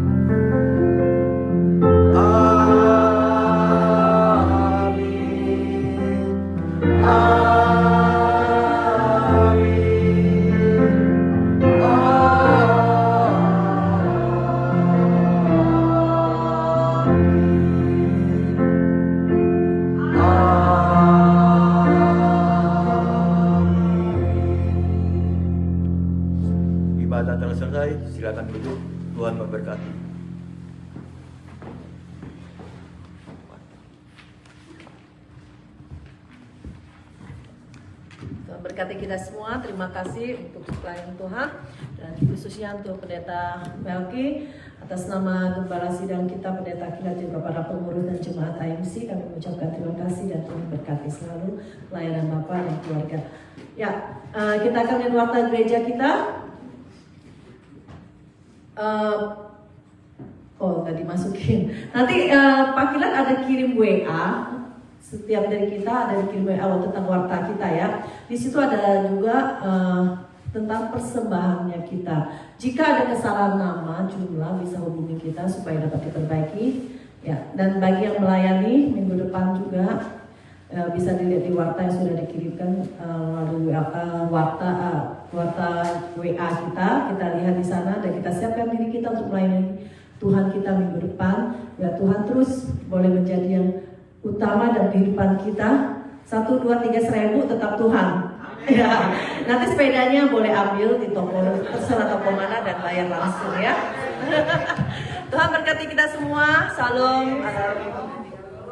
Ibadah telah selesai, silakan duduk. Tuhan memberkati. Tuhan berkati kita semua. Terima kasih untuk pelayanan Tuhan, dan khususnya untuk Pendeta Melki. Atas nama Gembala Sidang kita, Pendeta Kilat, juga para pengurus dan jemaat IMC, kami mengucapkan terima kasih dan Tuhan berkati selalu pelayanan Bapak dan keluarga. Ya, kita akan lihat warta gereja kita. Nggak dimasukin. Nanti Pak Kilat ada kirim WA. Setiap dari kita ada kirim WA tentang warta kita ya. Di situ ada juga tentang persembahannya kita. Jika ada kesalahan nama, jumlah, bisa hubungi kita supaya dapat diperbaiki. Ya, dan bagi yang melayani minggu depan juga bisa dilihat di warta yang sudah dikirimkan melalui warta WA kita. Kita lihat di sana dan kita siapkan diri kita untuk melayani Tuhan kita minggu depan. Ya, Tuhan terus boleh menjadi yang utama dalam kehidupan kita. 1, 2, 3 seribu tetap Tuhan. Ya, nanti sepedanya boleh ambil di toko, terserah toko mana, dan bayar langsung ya. Tuhan berkati kita semua. Salam.